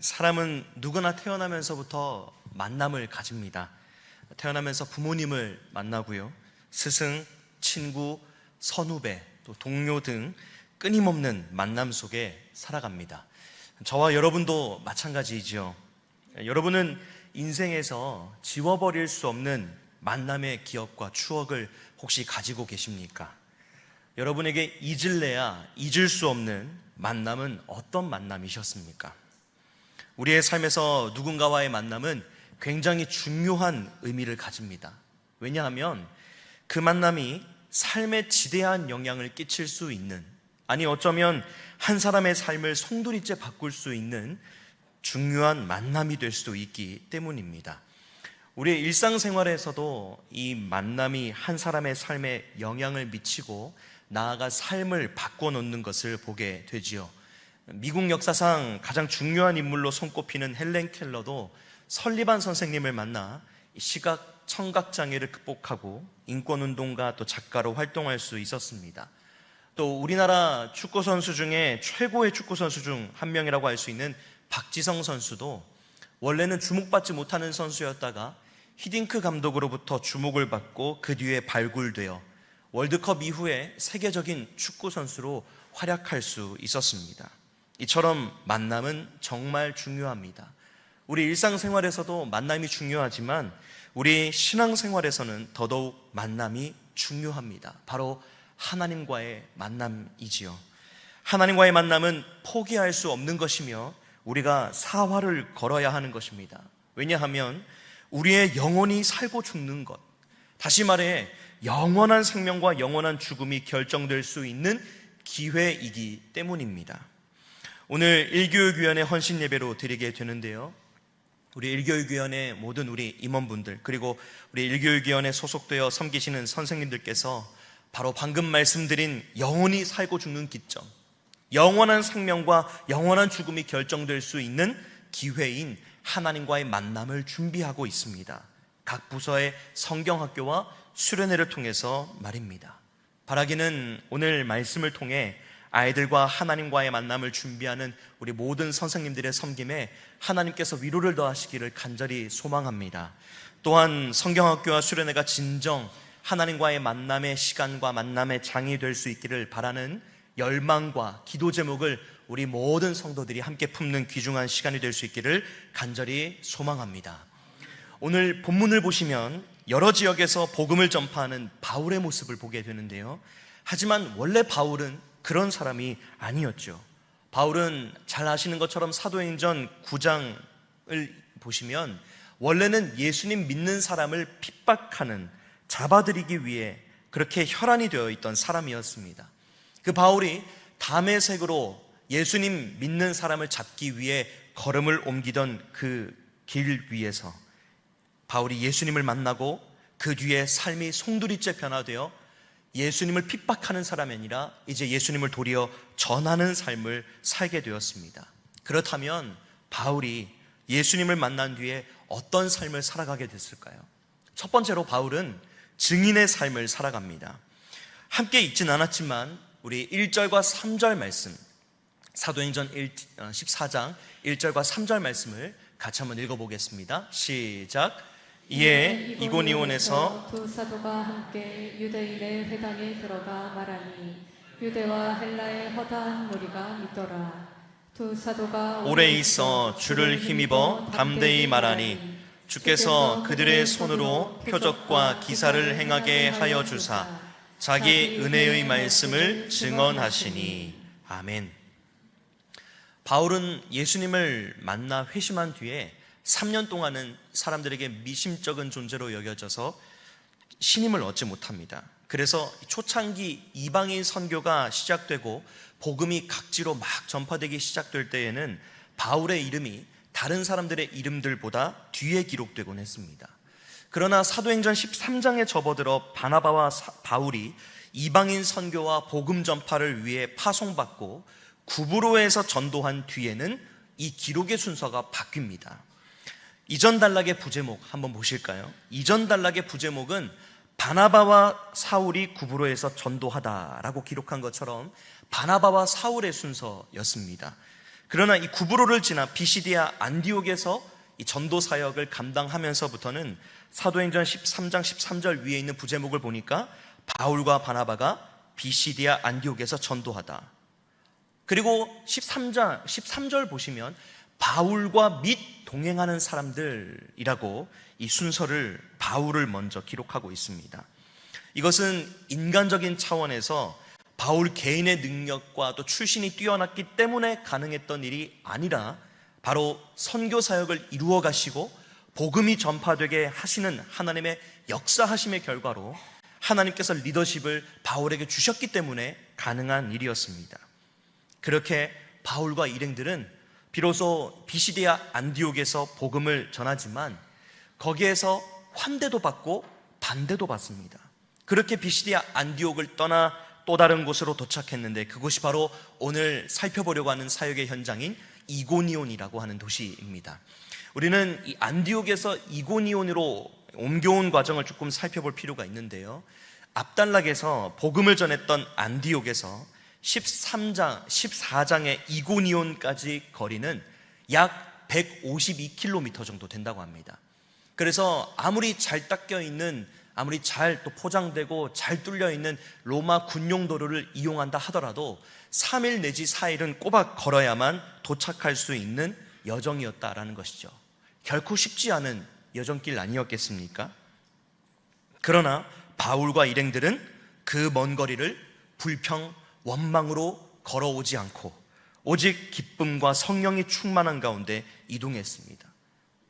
사람은 누구나 태어나면서부터 만남을 가집니다. 태어나면서 부모님을 만나고요, 스승, 친구, 선후배, 또 동료 등 끊임없는 만남 속에 살아갑니다. 저와 여러분도 마찬가지이죠. 여러분은 인생에서 지워버릴 수 없는 만남의 기억과 추억을 혹시 가지고 계십니까? 여러분에게 잊을래야 잊을 수 없는 만남은 어떤 만남이셨습니까? 우리의 삶에서 누군가와의 만남은 굉장히 중요한 의미를 가집니다. 왜냐하면 그 만남이 삶에 지대한 영향을 끼칠 수 있는, 아니 어쩌면 한 사람의 삶을 송두리째 바꿀 수 있는 중요한 만남이 될 수도 있기 때문입니다. 우리의 일상생활에서도 이 만남이 한 사람의 삶에 영향을 미치고 나아가 삶을 바꿔놓는 것을 보게 되지요. 미국 역사상 가장 중요한 인물로 손꼽히는 헬렌 켈러도 설리반 선생님을 만나 시각 청각 장애를 극복하고 인권운동가 또 작가로 활동할 수 있었습니다. 또 우리나라 축구선수 중에 최고의 축구선수 중 한 명이라고 할 수 있는 박지성 선수도 원래는 주목받지 못하는 선수였다가 히딩크 감독으로부터 주목을 받고 그 뒤에 발굴되어 월드컵 이후에 세계적인 축구선수로 활약할 수 있었습니다. 이처럼 만남은 정말 중요합니다. 우리 일상생활에서도 만남이 중요하지만 우리 신앙생활에서는 더더욱 만남이 중요합니다. 바로 하나님과의 만남이지요. 하나님과의 만남은 포기할 수 없는 것이며 우리가 사활을 걸어야 하는 것입니다. 왜냐하면 우리의 영혼이 살고 죽는 것, 다시 말해 영원한 생명과 영원한 죽음이 결정될 수 있는 기회이기 때문입니다. 오늘 일교육위원회 헌신 예배로 드리게 되는데요, 우리 일교육위원회 모든 우리 임원분들, 그리고 우리 일교육위원회 소속되어 섬기시는 선생님들께서 바로 방금 말씀드린 영혼이 살고 죽는 기점, 영원한 생명과 영원한 죽음이 결정될 수 있는 기회인 하나님과의 만남을 준비하고 있습니다. 각 부서의 성경학교와 수련회를 통해서 말입니다. 바라기는 오늘 말씀을 통해 아이들과 하나님과의 만남을 준비하는 우리 모든 선생님들의 섬김에 하나님께서 위로를 더하시기를 간절히 소망합니다. 또한 성경학교와 수련회가 진정 하나님과의 만남의 시간과 만남의 장이 될 수 있기를 바라는 열망과 기도 제목을 우리 모든 성도들이 함께 품는 귀중한 시간이 될 수 있기를 간절히 소망합니다. 오늘 본문을 보시면 여러 지역에서 복음을 전파하는 바울의 모습을 보게 되는데요, 하지만 원래 바울은 그런 사람이 아니었죠. 바울은 잘 아시는 것처럼 사도행전 9장을 보시면 원래는 예수님 믿는 사람을 핍박하는, 잡아들이기 위해 그렇게 혈안이 되어 있던 사람이었습니다. 그 바울이 다메섹으로 예수님 믿는 사람을 잡기 위해 걸음을 옮기던 그 길 위에서 바울이 예수님을 만나고 그 뒤에 삶이 송두리째 변화되어 예수님을 핍박하는 사람이 아니라 이제 예수님을 도리어 전하는 삶을 살게 되었습니다. 그렇다면 바울이 예수님을 만난 뒤에 어떤 삶을 살아가게 됐을까요? 첫 번째로 바울은 증인의 삶을 살아갑니다. 함께 읽진 않았지만 우리 1절과 3절 말씀, 사도행전 14장 1절과 3절 말씀을 같이 한번 읽어보겠습니다. 시작. 이에 이고니온에서 두 사도가 함께 유대인의 회당에 들어가 말하니 유대와 헬라의 허다한 무리가 믿더라. 두 사도가 오래 있어 주를 힘입어 담대히 말하니 주께서 그들의 손으로 표적과 기사를 행하게 하여 주사 자기 은혜의 말씀을 증언하시니. 아멘. 바울은 예수님을 만나 회심한 뒤에 3년 동안은 사람들에게 미심쩍은 존재로 여겨져서 신임을 얻지 못합니다. 그래서 초창기 이방인 선교가 시작되고 복음이 각지로 막 전파되기 시작될 때에는 바울의 이름이 다른 사람들의 이름들보다 뒤에 기록되곤 했습니다. 그러나 사도행전 13장에 접어들어 바나바와 바울이 이방인 선교와 복음 전파를 위해 파송받고 구브로에서 전도한 뒤에는 이 기록의 순서가 바뀝니다. 이전 단락의 부제목 한번 보실까요? 이전 단락의 부제목은 바나바와 사울이 구브로에서 전도하다라고 기록한 것처럼 바나바와 사울의 순서였습니다. 그러나 이 구브로를 지나 비시디아 안디옥에서 이 전도 사역을 감당하면서부터는 사도행전 13장 13절 위에 있는 부제목을 보니까 바울과 바나바가 비시디아 안디옥에서 전도하다. 그리고 13절 보시면 바울과 및 동행하는 사람들이라고 이 순서를 바울을 먼저 기록하고 있습니다. 이것은 인간적인 차원에서 바울 개인의 능력과 또 출신이 뛰어났기 때문에 가능했던 일이 아니라 바로 선교 사역을 이루어 가시고 복음이 전파되게 하시는 하나님의 역사하심의 결과로 하나님께서 리더십을 바울에게 주셨기 때문에 가능한 일이었습니다. 그렇게 바울과 일행들은 비로소 비시디아 안디옥에서 복음을 전하지만 거기에서 환대도 받고 반대도 받습니다. 그렇게 비시디아 안디옥을 떠나 또 다른 곳으로 도착했는데 그곳이 바로 오늘 살펴보려고 하는 사역의 현장인 이고니온이라고 하는 도시입니다. 우리는 이 안디옥에서 이고니온으로 옮겨온 과정을 조금 살펴볼 필요가 있는데요, 압달락에서 복음을 전했던 안디옥에서 14장의 이고니온까지 거리는 약 152km 정도 된다고 합니다. 그래서 아무리 잘 닦여 있는, 아무리 잘 또 포장되고 잘 뚫려 있는 로마 군용도로를 이용한다 하더라도 3일 내지 4일은 꼬박 걸어야만 도착할 수 있는 여정이었다라는 것이죠. 결코 쉽지 않은 여정길 아니었겠습니까? 그러나 바울과 일행들은 그 먼 거리를 불평, 원망으로 걸어오지 않고 오직 기쁨과 성령이 충만한 가운데 이동했습니다.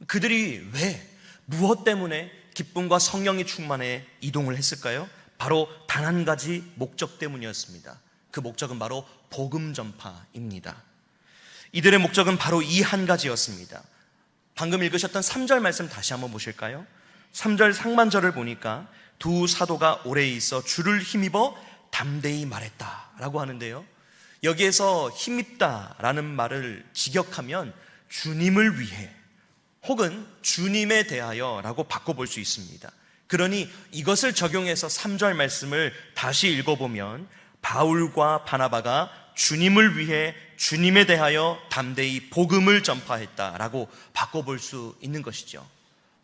그들이 왜, 무엇 때문에 기쁨과 성령이 충만해 이동을 했을까요? 바로 단 한 가지 목적 때문이었습니다. 그 목적은 바로 복음 전파입니다. 이들의 목적은 바로 이 한 가지였습니다. 방금 읽으셨던 3절 말씀 다시 한번 보실까요? 3절 상반절을 보니까 두 사도가 오래 있어 주를 힘입어 담대히 말했다라고 하는데요, 여기에서 힘입다라는 말을 직역하면 주님을 위해 혹은 주님에 대하여라고 바꿔볼 수 있습니다. 그러니 이것을 적용해서 3절 말씀을 다시 읽어보면 바울과 바나바가 주님을 위해 주님에 대하여 담대히 복음을 전파했다라고 바꿔볼 수 있는 것이죠.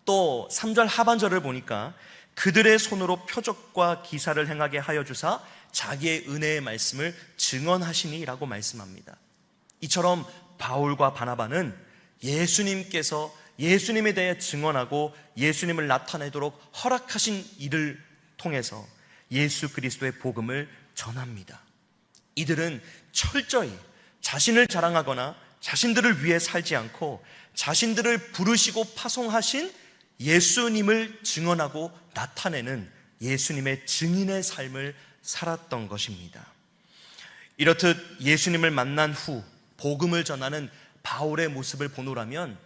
또 3절 하반절을 보니까 그들의 손으로 표적과 기사를 행하게 하여 주사 자기의 은혜의 말씀을 증언하시니라고 말씀합니다. 이처럼 바울과 바나바는 예수님께서 예수님에 대해 증언하고 예수님을 나타내도록 허락하신 일을 통해서 예수 그리스도의 복음을 전합니다. 이들은 철저히 자신을 자랑하거나 자신들을 위해 살지 않고 자신들을 부르시고 파송하신 예수님을 증언하고 나타내는 예수님의 증인의 삶을 살았던 것입니다. 이렇듯 예수님을 만난 후 복음을 전하는 바울의 모습을 보노라면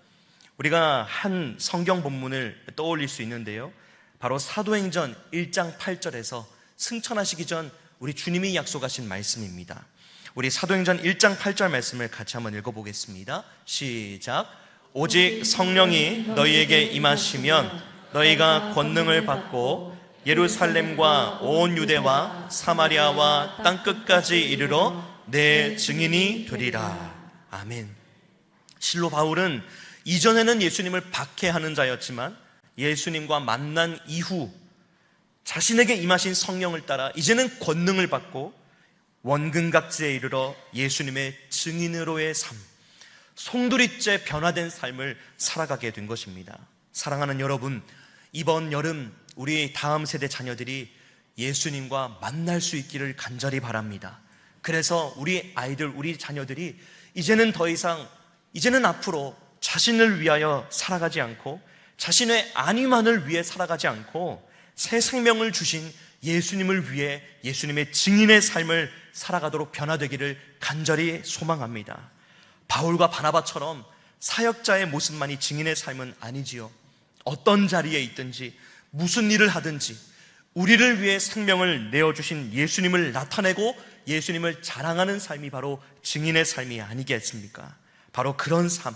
우리가 한 성경 본문을 떠올릴 수 있는데요, 바로 사도행전 1장 8절에서 승천하시기 전 우리 주님이 약속하신 말씀입니다. 우리 사도행전 1장 8절 말씀을 같이 한번 읽어보겠습니다. 시작. 오직 성령이 너희에게 임하시면 너희가 권능을 받고 예루살렘과 온 유대와 사마리아와 땅끝까지 이르러 내 증인이 되리라. 아멘. 실로 바울은 이전에는 예수님을 박해하는 자였지만 예수님과 만난 이후 자신에게 임하신 성령을 따라 이제는 권능을 받고 원근각지에 이르러 예수님의 증인으로의 삶, 송두리째 변화된 삶을 살아가게 된 것입니다. 사랑하는 여러분, 이번 여름 우리 다음 세대 자녀들이 예수님과 만날 수 있기를 간절히 바랍니다. 그래서 우리 아이들, 우리 자녀들이 이제는 앞으로 자신을 위하여 살아가지 않고 자신의 안위만을 위해 살아가지 않고 새 생명을 주신 예수님을 위해 예수님의 증인의 삶을 살아가도록 변화되기를 간절히 소망합니다. 바울과 바나바처럼 사역자의 모습만이 증인의 삶은 아니지요. 어떤 자리에 있든지 무슨 일을 하든지 우리를 위해 생명을 내어주신 예수님을 나타내고 예수님을 자랑하는 삶이 바로 증인의 삶이 아니겠습니까? 바로 그런 삶,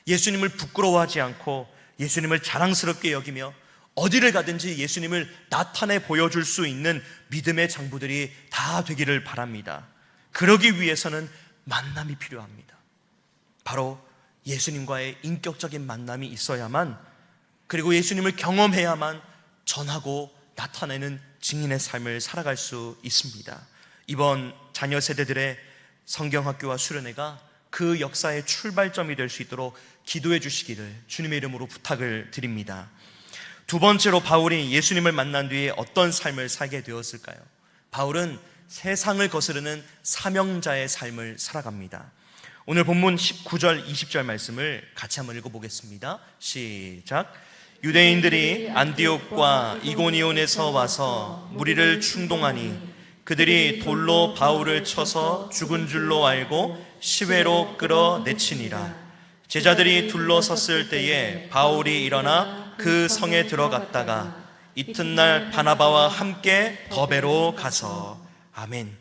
예수님을 부끄러워하지 않고 예수님을 자랑스럽게 여기며 어디를 가든지 예수님을 나타내 보여줄 수 있는 믿음의 장부들이 다 되기를 바랍니다. 그러기 위해서는 만남이 필요합니다. 바로 예수님과의 인격적인 만남이 있어야만, 그리고 예수님을 경험해야만 전하고 나타내는 증인의 삶을 살아갈 수 있습니다. 이번 자녀 세대들의 성경학교와 수련회가 그 역사의 출발점이 될 수 있도록 기도해 주시기를 주님의 이름으로 부탁을 드립니다. 두 번째로 바울이 예수님을 만난 뒤에 어떤 삶을 살게 되었을까요? 바울은 세상을 거스르는 사명자의 삶을 살아갑니다. 오늘 본문 19절 20절 말씀을 같이 한번 읽어보겠습니다. 시작. 유대인들이 안디옥과 이고니온에서 와서 무리를 충동하니 그들이 돌로 바울을 쳐서 죽은 줄로 알고 시외로 끌어내치니라. 제자들이 둘러섰을 때에 바울이 일어나 그 성에 들어갔다가 이튿날 바나바와 함께 더베로 가서. 아멘.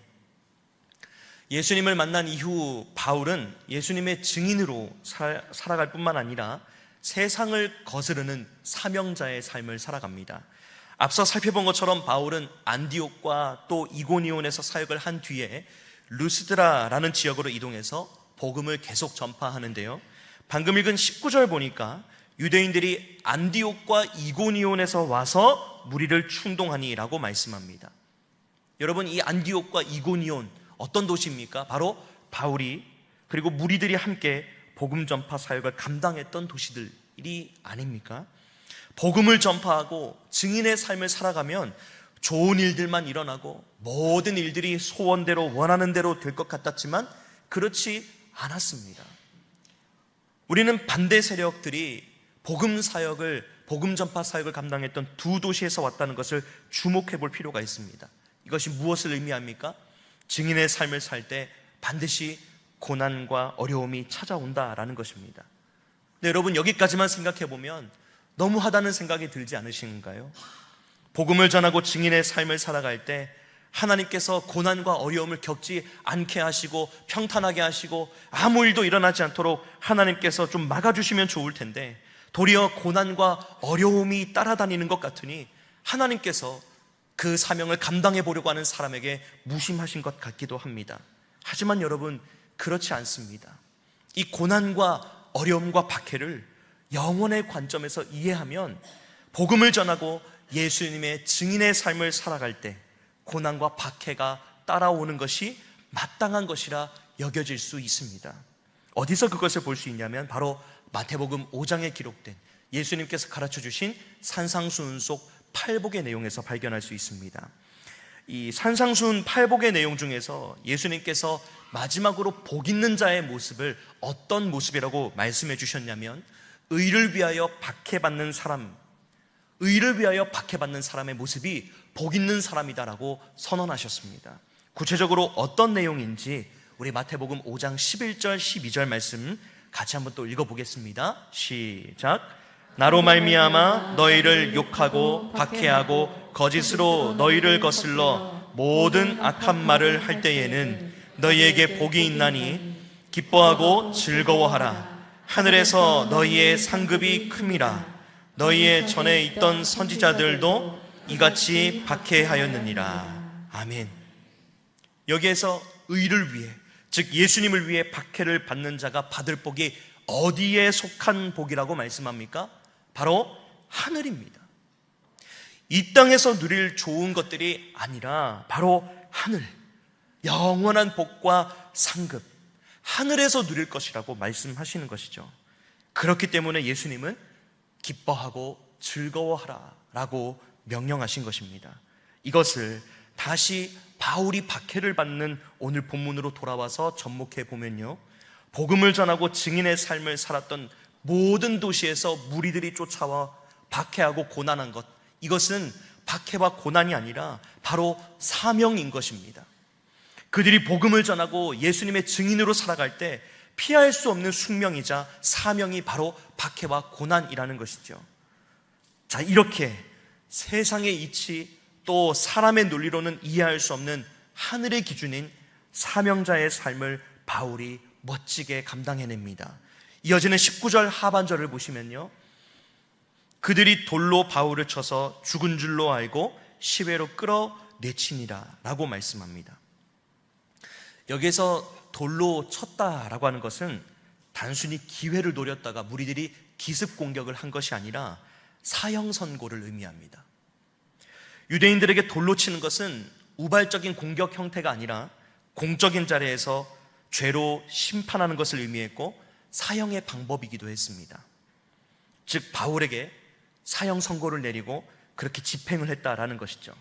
예수님을 만난 이후 바울은 예수님의 증인으로 살아갈 뿐만 아니라 세상을 거스르는 사명자의 삶을 살아갑니다. 앞서 살펴본 것처럼 바울은 안디옥과 또 이고니온에서 사역을 한 뒤에 루스드라라는 지역으로 이동해서 복음을 계속 전파하는데요, 방금 읽은 19절 보니까 유대인들이 안디옥과 이고니온에서 와서 무리를 충동하니라고 말씀합니다. 여러분, 이 안디옥과 이고니온 어떤 도시입니까? 바로 바울이 그리고 무리들이 함께 복음 전파 사역을 감당했던 도시들이 아닙니까? 복음을 전파하고 증인의 삶을 살아가면 좋은 일들만 일어나고 모든 일들이 소원대로 원하는 대로 될 것 같았지만 그렇지 않았습니다. 우리는 반대 세력들이 복음 사역을, 복음 전파 사역을 감당했던 두 도시에서 왔다는 것을 주목해 볼 필요가 있습니다. 이것이 무엇을 의미합니까? 증인의 삶을 살 때 반드시 고난과 어려움이 찾아온다라는 것입니다. 근데 여러분, 여기까지만 생각해 보면 너무하다는 생각이 들지 않으신가요? 복음을 전하고 증인의 삶을 살아갈 때 하나님께서 고난과 어려움을 겪지 않게 하시고 평탄하게 하시고 아무 일도 일어나지 않도록 하나님께서 좀 막아주시면 좋을 텐데, 도리어 고난과 어려움이 따라다니는 것 같으니 하나님께서 그 사명을 감당해 보려고 하는 사람에게 무심하신 것 같기도 합니다. 하지만 여러분, 그렇지 않습니다. 이 고난과 어려움과 박해를 영혼의 관점에서 이해하면 복음을 전하고 예수님의 증인의 삶을 살아갈 때 고난과 박해가 따라오는 것이 마땅한 것이라 여겨질 수 있습니다. 어디서 그것을 볼 수 있냐면 바로 마태복음 5장에 기록된 예수님께서 가르쳐 주신 산상수훈 속 팔복의 내용에서 발견할 수 있습니다. 이 산상수훈 팔복의 내용 중에서 예수님께서 마지막으로 복 있는 자의 모습을 어떤 모습이라고 말씀해 주셨냐면, 의를 위하여 박해받는 사람, 의를 위하여 박해받는 사람의 모습이 복 있는 사람이다라고 선언하셨습니다. 구체적으로 어떤 내용인지 우리 마태복음 5장 11절 12절 말씀 같이 한번 또 읽어보겠습니다. 시작. 나로 말미암아 너희를 욕하고 박해하고 거짓으로 너희를 거슬러 모든 악한 말을 할 때에는 너희에게 복이 있나니 기뻐하고 즐거워하라. 하늘에서 너희의 상급이 큼이라. 너희의 전에 있던 선지자들도 이같이 박해하였느니라. 아멘. 여기에서 의를 위해, 즉 예수님을 위해 박해를 받는 자가 받을 복이 어디에 속한 복이라고 말씀합니까? 바로 하늘입니다. 이 땅에서 누릴 좋은 것들이 아니라 바로 하늘, 영원한 복과 상급, 하늘에서 누릴 것이라고 말씀하시는 것이죠. 그렇기 때문에 예수님은 기뻐하고 즐거워하라 라고 명령하신 것입니다. 이것을 다시 바울이 박해를 받는 오늘 본문으로 돌아와서 접목해 보면요, 복음을 전하고 증인의 삶을 살았던 모든 도시에서 무리들이 쫓아와 박해하고 고난한 것, 이것은 박해와 고난이 아니라 바로 사명인 것입니다. 그들이 복음을 전하고 예수님의 증인으로 살아갈 때 피할 수 없는 숙명이자 사명이 바로 박해와 고난이라는 것이죠. 자, 이렇게 세상의 이치 또 사람의 논리로는 이해할 수 없는 하늘의 기준인 사명자의 삶을 바울이 멋지게 감당해냅니다. 이어지는 19절 하반절을 보시면요, 그들이 돌로 바울을 쳐서 죽은 줄로 알고 시외로 끌어내치니라 라고 말씀합니다. 여기에서 돌로 쳤다라고 하는 것은 단순히 기회를 노렸다가 무리들이 기습 공격을 한 것이 아니라 사형 선고를 의미합니다. 유대인들에게 돌로 치는 것은 우발적인 공격 형태가 아니라 공적인 자리에서 죄로 심판하는 것을 의미했고 사형의 방법이기도 했습니다. 즉 바울에게 사형 선고를 내리고 그렇게 집행을 했다라는 것이죠.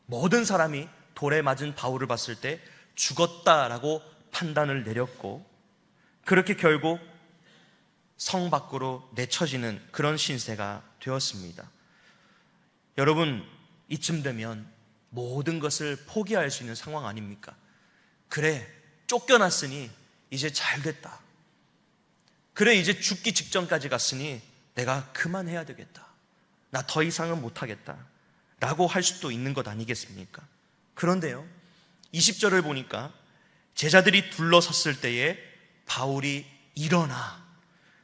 모든 사람이 돌에 맞은 바울을 봤을 때 죽었다라고 판단을 내렸고 그렇게 결국 성 밖으로 내쳐지는 그런 신세가 되었습니다. 여러분, 이쯤 되면 모든 것을 포기할 수 있는 상황 아닙니까? 그래, 쫓겨났으니 이제 잘 됐다. 그래, 이제 죽기 직전까지 갔으니 내가 그만해야 되겠다. 나 더 이상은 못하겠다 라고 할 수도 있는 것 아니겠습니까? 그런데요, 20절을 보니까 제자들이 둘러섰을 때에 바울이 일어나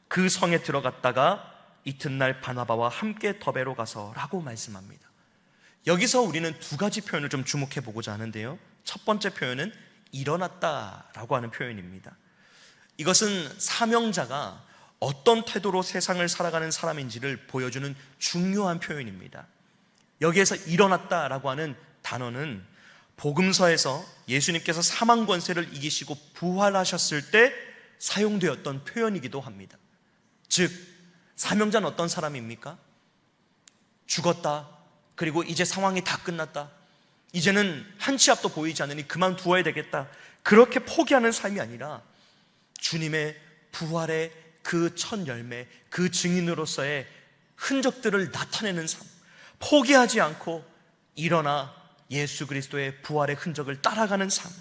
그 성에 들어갔다가 이튿날 바나바와 함께 더베로 가서 라고 말씀합니다. 여기서 우리는 두 가지 표현을 좀 주목해 보고자 하는데요, 첫 번째 표현은 일어났다라고 하는 표현입니다. 이것은 사명자가 어떤 태도로 세상을 살아가는 사람인지를 보여주는 중요한 표현입니다. 여기에서 일어났다라고 하는 단어는 복음서에서 예수님께서 사망 권세를 이기시고 부활하셨을 때 사용되었던 표현이기도 합니다. 즉 사명자는 어떤 사람입니까? 죽었다, 그리고 이제 상황이 다 끝났다, 이제는 한 치 앞도 보이지 않으니 그만두어야 되겠다, 그렇게 포기하는 삶이 아니라 주님의 부활의 그 첫 열매, 그 증인으로서의 흔적들을 나타내는 삶, 포기하지 않고 일어나 예수 그리스도의 부활의 흔적을 따라가는 삶,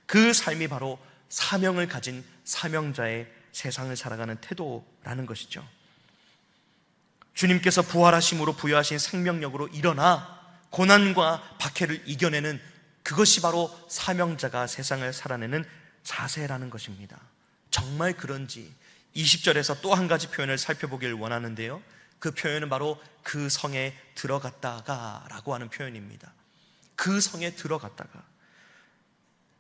그 삶이 바로 사명을 가진 사명자의 세상을 살아가는 태도라는 것이죠. 주님께서 부활하심으로 부여하신 생명력으로 일어나 고난과 박해를 이겨내는 그것이 바로 사명자가 세상을 살아내는 자세라는 것입니다. 정말 그런지 20절에서 또 한 가지 표현을 살펴보길 원하는데요, 그 표현은 바로 그 성에 들어갔다가 라고 하는 표현입니다. 그 성에 들어갔다가.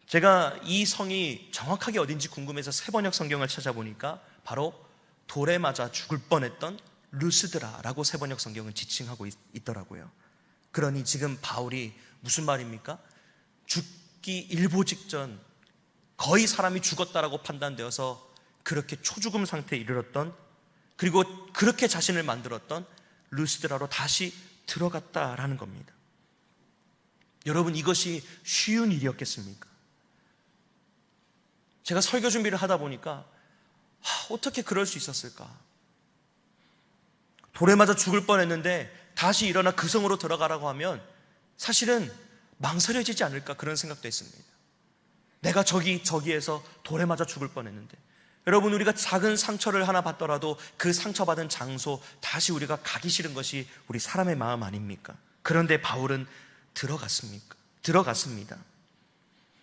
제가 이 성이 정확하게 어딘지 궁금해서 세번역 성경을 찾아보니까 바로 돌에 맞아 죽을 뻔했던 루스드라라고 세번역 성경은 지칭하고 있더라고요. 그러니 지금 바울이 무슨 말입니까? 죽기 일보 직전 거의 사람이 죽었다라고 판단되어서 그렇게 초죽음 상태에 이르렀던, 그리고 그렇게 자신을 만들었던 루스드라로 다시 들어갔다라는 겁니다. 여러분, 이것이 쉬운 일이었겠습니까? 제가 설교 준비를 하다 보니까 어떻게 그럴 수 있었을까? 돌에 맞아 죽을 뻔했는데 다시 일어나 그 성으로 들어가라고 하면 사실은 망설여지지 않을까, 그런 생각도 했습니다. 내가 저기에서 돌에 맞아 죽을 뻔했는데. 여러분, 우리가 작은 상처를 하나 받더라도 그 상처받은 장소 다시 우리가 가기 싫은 것이 우리 사람의 마음 아닙니까? 그런데 바울은 들어갔습니다.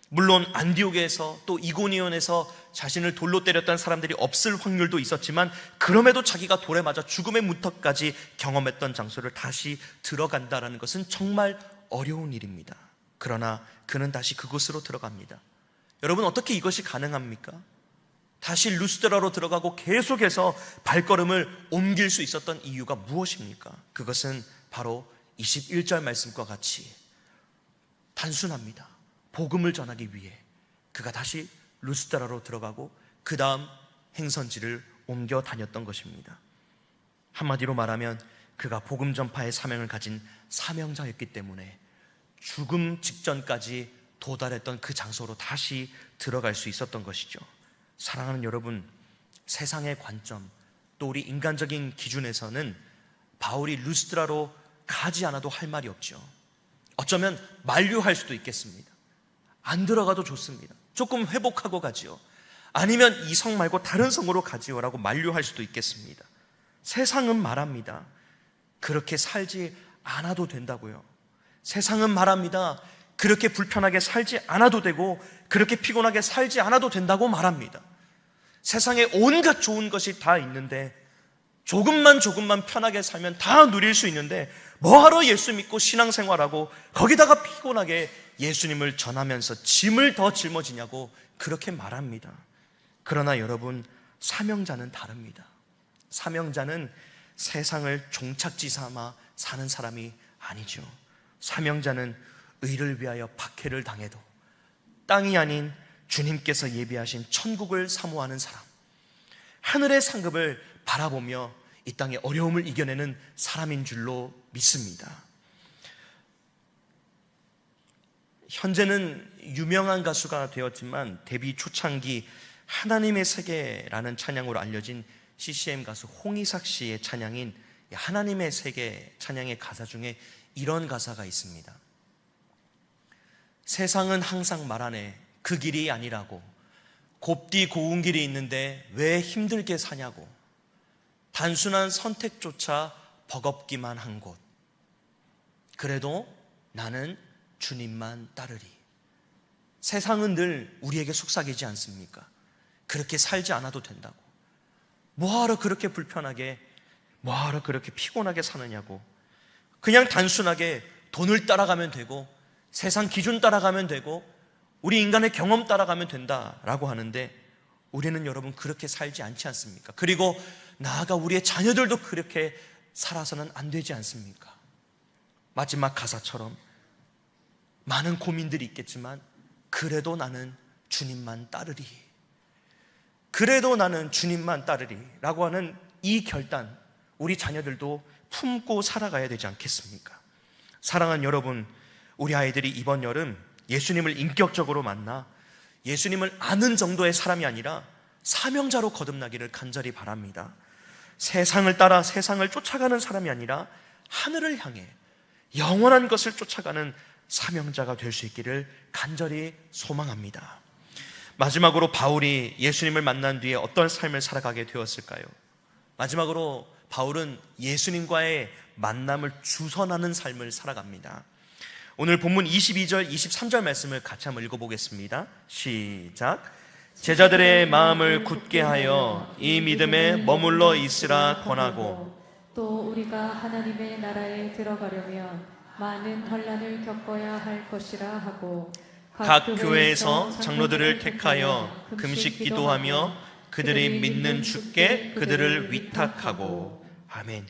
물론 안디옥에서 또 이고니온에서 자신을 돌로 때렸던 사람들이 없을 확률도 있었지만 그럼에도 자기가 돌에 맞아 죽음의 문턱까지 경험했던 장소를 다시 들어간다라는 것은 정말 어려운 일입니다. 그러나 그는 다시 그곳으로 들어갑니다. 여러분, 어떻게 이것이 가능합니까? 다시 루스드라로 들어가고 계속해서 발걸음을 옮길 수 있었던 이유가 무엇입니까? 그것은 바로 21절 말씀과 같이 단순합니다. 복음을 전하기 위해 그가 다시 루스드라로 들어가고 그 다음 행선지를 옮겨 다녔던 것입니다. 한마디로 말하면 그가 복음 전파의 사명을 가진 사명자였기 때문에 죽음 직전까지 도달했던 그 장소로 다시 들어갈 수 있었던 것이죠. 사랑하는 여러분, 세상의 관점 또 우리 인간적인 기준에서는 바울이 루스드라로 가지 않아도 할 말이 없죠. 어쩌면 만류할 수도 있겠습니다. 안 들어가도 좋습니다. 조금 회복하고 가지요. 아니면 이 성 말고 다른 성으로 가지요 라고 만류할 수도 있겠습니다. 세상은 말합니다. 그렇게 살지 않아도 된다고요. 세상은 말합니다. 그렇게 불편하게 살지 않아도 되고 그렇게 피곤하게 살지 않아도 된다고 말합니다. 세상에 온갖 좋은 것이 다 있는데 조금만 편하게 살면 다 누릴 수 있는데 뭐하러 예수 믿고 신앙생활하고 거기다가 피곤하게 예수님을 전하면서 짐을 더 짊어지냐고 그렇게 말합니다. 그러나 여러분, 사명자는 다릅니다. 사명자는 세상을 종착지 삼아 사는 사람이 아니죠. 사명자는 의를 위하여 박해를 당해도 땅이 아닌 주님께서 예비하신 천국을 사모하는 사람, 하늘의 상급을 바라보며 이 땅의 어려움을 이겨내는 사람인 줄로 믿습니다. 현재는 유명한 가수가 되었지만 데뷔 초창기 하나님의 세계라는 찬양으로 알려진 CCM 가수 홍이삭 씨의 찬양인 하나님의 세계 찬양의 가사 중에 이런 가사가 있습니다. 세상은 항상 말하네 그 길이 아니라고, 곱디 고운 길이 있는데 왜 힘들게 사냐고, 단순한 선택조차 버겁기만 한 곳, 그래도 나는 주님만 따르리. 세상은 늘 우리에게 속삭이지 않습니까? 그렇게 살지 않아도 된다고, 뭐하러 그렇게 불편하게, 뭐하러 그렇게 피곤하게 사느냐고, 그냥 단순하게 돈을 따라가면 되고 세상 기준 따라가면 되고 우리 인간의 경험 따라가면 된다라고 하는데, 우리는 여러분 그렇게 살지 않지 않습니까? 그리고 나아가 우리의 자녀들도 그렇게 살아서는 안 되지 않습니까? 마지막 가사처럼 많은 고민들이 있겠지만 그래도 나는 주님만 따르리, 그래도 나는 주님만 따르리 라고 하는 이 결단, 우리 자녀들도 품고 살아가야 되지 않겠습니까? 사랑하는 여러분, 우리 아이들이 이번 여름 예수님을 인격적으로 만나 예수님을 아는 정도의 사람이 아니라 사명자로 거듭나기를 간절히 바랍니다. 세상을 따라 세상을 쫓아가는 사람이 아니라 하늘을 향해 영원한 것을 쫓아가는 사명자가 될 수 있기를 간절히 소망합니다. 마지막으로 바울이 예수님을 만난 뒤에 어떤 삶을 살아가게 되었을까요? 마지막으로 바울은 예수님과의 만남을 주선하는 삶을 살아갑니다. 오늘 본문 22절, 23절 말씀을 같이 한번 읽어보겠습니다. 시작. 제자들의 마음을 굳게 하여 이 믿음에 머물러 있으라 권하고, 또 우리가 하나님의 나라에 들어가려면 많은 환난을 겪어야 할 것이라 하고, 각 교회에서 장로들을 택하여 금식 기도하며 그들이 믿는 주께 그들을 위탁하고. 아멘.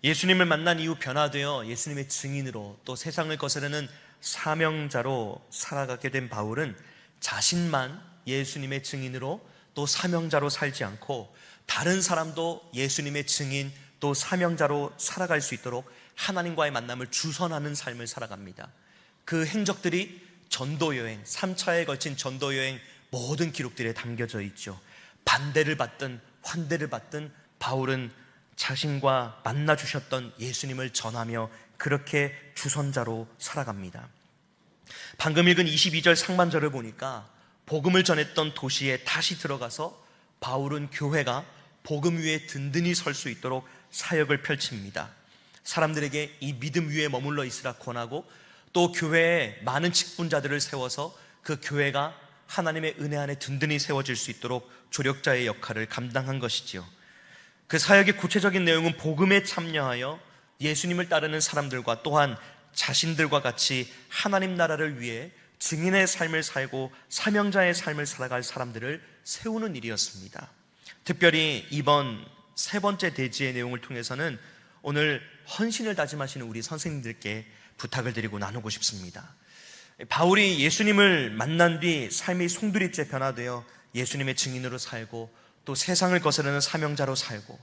예수님을 만난 이후 변화되어 예수님의 증인으로 또 세상을 거스르는 사명자로 살아가게 된 바울은 자신만 예수님의 증인으로 또 사명자로 살지 않고 다른 사람도 예수님의 증인 또 사명자로 살아갈 수 있도록 하나님과의 만남을 주선하는 삶을 살아갑니다. 그 행적들이 전도여행, 3차에 걸친 전도여행 모든 기록들에 담겨져 있죠. 반대를 받든 환대를 받든 바울은 자신과 만나 주셨던 예수님을 전하며 그렇게 주선자로 살아갑니다. 방금 읽은 22절 상반절을 보니까 복음을 전했던 도시에 다시 들어가서 바울은 교회가 복음 위에 든든히 설 수 있도록 사역을 펼칩니다. 사람들에게 이 믿음 위에 머물러 있으라 권하고, 또 교회에 많은 직분자들을 세워서 그 교회가 하나님의 은혜 안에 든든히 세워질 수 있도록 조력자의 역할을 감당한 것이지요. 그 사역의 구체적인 내용은 복음에 참여하여 예수님을 따르는 사람들과 또한 자신들과 같이 하나님 나라를 위해 증인의 삶을 살고 사명자의 삶을 살아갈 사람들을 세우는 일이었습니다. 특별히 이번 세 번째 대지의 내용을 통해서는 오늘 헌신을 다짐하시는 우리 선생님들께 부탁을 드리고 나누고 싶습니다. 바울이 예수님을 만난 뒤 삶이 송두리째 변화되어 예수님의 증인으로 살고 또 세상을 거스르는 사명자로 살고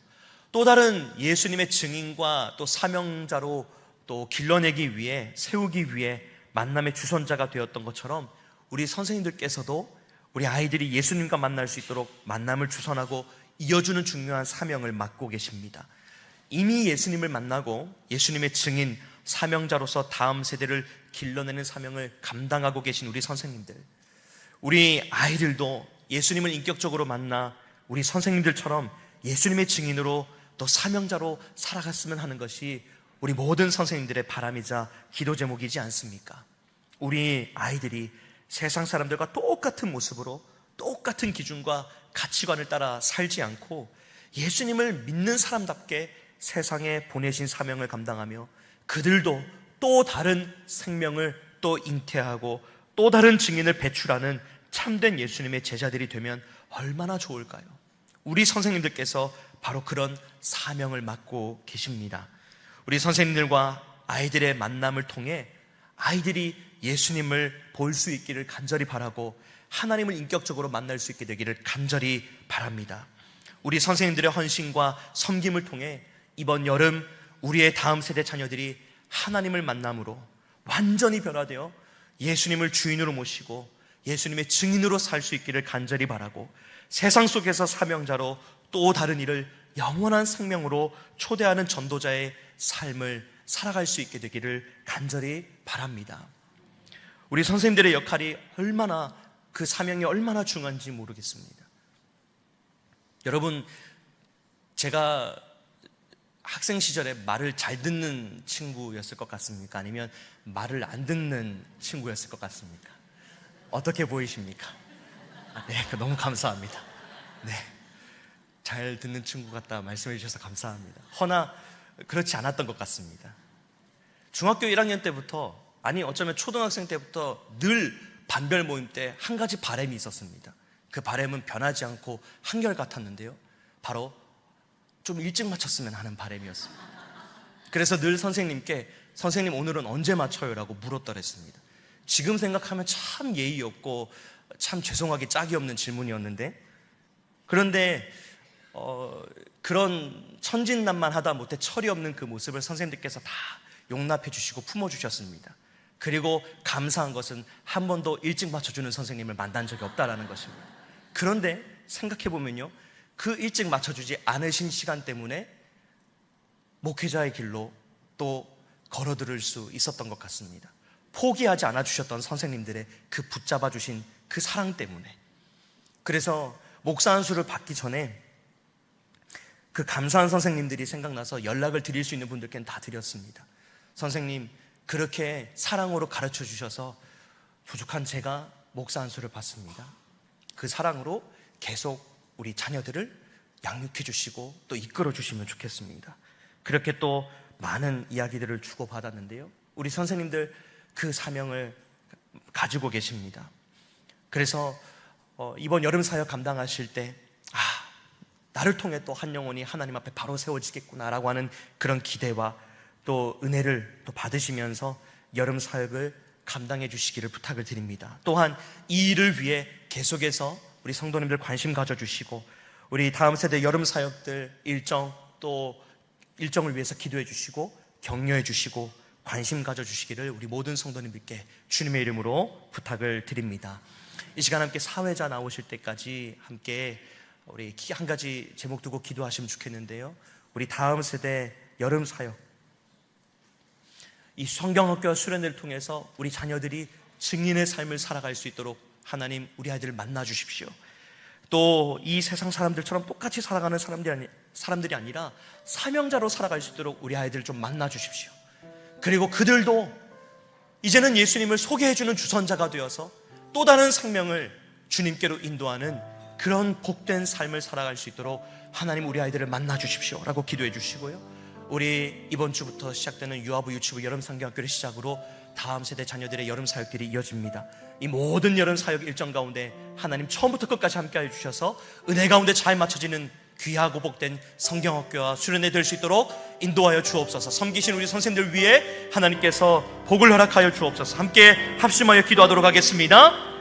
또 다른 예수님의 증인과 또 사명자로 또 길러내기 위해 세우기 위해 만남의 주선자가 되었던 것처럼 우리 선생님들께서도 우리 아이들이 예수님과 만날 수 있도록 만남을 주선하고 이어주는 중요한 사명을 맡고 계십니다. 이미 예수님을 만나고 예수님의 증인, 사명자로서 다음 세대를 길러내는 사명을 감당하고 계신 우리 선생님들, 우리 아이들도 예수님을 인격적으로 만나 우리 선생님들처럼 예수님의 증인으로 또 사명자로 살아갔으면 하는 것이 우리 모든 선생님들의 바람이자 기도 제목이지 않습니까? 우리 아이들이 세상 사람들과 똑같은 모습으로 똑같은 기준과 가치관을 따라 살지 않고 예수님을 믿는 사람답게 세상에 보내신 사명을 감당하며 그들도 또 다른 생명을 또 잉태하고 또 다른 증인을 배출하는 참된 예수님의 제자들이 되면 얼마나 좋을까요? 우리 선생님들께서 바로 그런 사명을 맡고 계십니다. 우리 선생님들과 아이들의 만남을 통해 아이들이 예수님을 볼 수 있기를 간절히 바라고 하나님을 인격적으로 만날 수 있게 되기를 간절히 바랍니다. 우리 선생님들의 헌신과 섬김을 통해 이번 여름 우리의 다음 세대 자녀들이 하나님을 만남으로 완전히 변화되어 예수님을 주인으로 모시고 예수님의 증인으로 살 수 있기를 간절히 바라고 세상 속에서 사명자로 또 다른 일을 영원한 생명으로 초대하는 전도자의 삶을 살아갈 수 있게 되기를 간절히 바랍니다. 우리 선생님들의 역할이 얼마나, 그 사명이 얼마나 중요한지 모르겠습니다. 여러분, 제가 학생 시절에 말을 잘 듣는 친구였을 것 같습니까? 아니면 말을 안 듣는 친구였을 것 같습니까? 어떻게 보이십니까? 네, 너무 감사합니다. 네, 잘 듣는 친구 같다 말씀해 주셔서 감사합니다. 허나 그렇지 않았던 것 같습니다. 중학교 1학년 때부터, 아니 어쩌면 초등학생 때부터 늘 반별 모임 때 한 가지 바람이 있었습니다. 그 바람은 변하지 않고 한결같았는데요, 바로 좀 일찍 마쳤으면 하는 바람이었습니다. 그래서 늘 선생님께 선생님 오늘은 언제 마쳐요? 라고 물었더랬습니다. 지금 생각하면 참 예의 없고 참 죄송하게 짝이 없는 질문이었는데, 그런데 그런 천진난만하다 못해 철이 없는 그 모습을 선생님들께서 다 용납해 주시고 품어주셨습니다. 그리고 감사한 것은 한 번도 일찍 맞춰주는 선생님을 만난 적이 없다라는 것입니다. 그런데 생각해 보면요, 그 일찍 맞춰주지 않으신 시간 때문에 목회자의 길로 또 걸어들을 수 있었던 것 같습니다. 포기하지 않아 주셨던 선생님들의 그 붙잡아 주신 그 사랑 때문에. 그래서 목사 안수를 받기 전에 그 감사한 선생님들이 생각나서 연락을 드릴 수 있는 분들께는 다 드렸습니다. 선생님, 그렇게 사랑으로 가르쳐 주셔서 부족한 제가 목사 안수를 받습니다. 그 사랑으로 계속 우리 자녀들을 양육해 주시고 또 이끌어 주시면 좋겠습니다. 그렇게 또 많은 이야기들을 주고받았는데요, 우리 선생님들 그 사명을 가지고 계십니다. 그래서 이번 여름 사역 감당하실 때 나를 통해 또 한 영혼이 하나님 앞에 바로 세워지겠구나라고 하는 그런 기대와 또 은혜를 또 받으시면서 여름 사역을 감당해 주시기를 부탁을 드립니다. 또한 이 일을 위해 계속해서 우리 성도님들 관심 가져주시고 우리 다음 세대 여름 사역들 일정을 위해서 기도해 주시고 격려해 주시고 관심 가져주시기를 우리 모든 성도님들께 주님의 이름으로 부탁을 드립니다. 이 시간 함께 사회자 나오실 때까지 함께 우리 한 가지 제목 두고 기도하시면 좋겠는데요, 우리 다음 세대 여름 사역, 이 성경학교와 수련회를 통해서 우리 자녀들이 증인의 삶을 살아갈 수 있도록 하나님 우리 아이들을 만나 주십시오. 또 이 세상 사람들처럼 똑같이 살아가는 사람들이 아니라 사명자로 살아갈 수 있도록 우리 아이들을 좀 만나 주십시오. 그리고 그들도 이제는 예수님을 소개해주는 주선자가 되어서 또 다른 생명을 주님께로 인도하는 그런 복된 삶을 살아갈 수 있도록 하나님 우리 아이들을 만나 주십시오 라고 기도해 주시고요, 우리 이번 주부터 시작되는 유아부 유치부 여름 성경학교를 시작으로 다음 세대 자녀들의 여름 사역들이 이어집니다. 이 모든 여름 사역 일정 가운데 하나님 처음부터 끝까지 함께해 주셔서 은혜 가운데 잘 맞춰지는 귀하고 복된 성경학교와 수련회 될 수 있도록 인도하여 주옵소서. 섬기신 우리 선생님들 위해 하나님께서 복을 허락하여 주옵소서. 함께 합심하여 기도하도록 하겠습니다.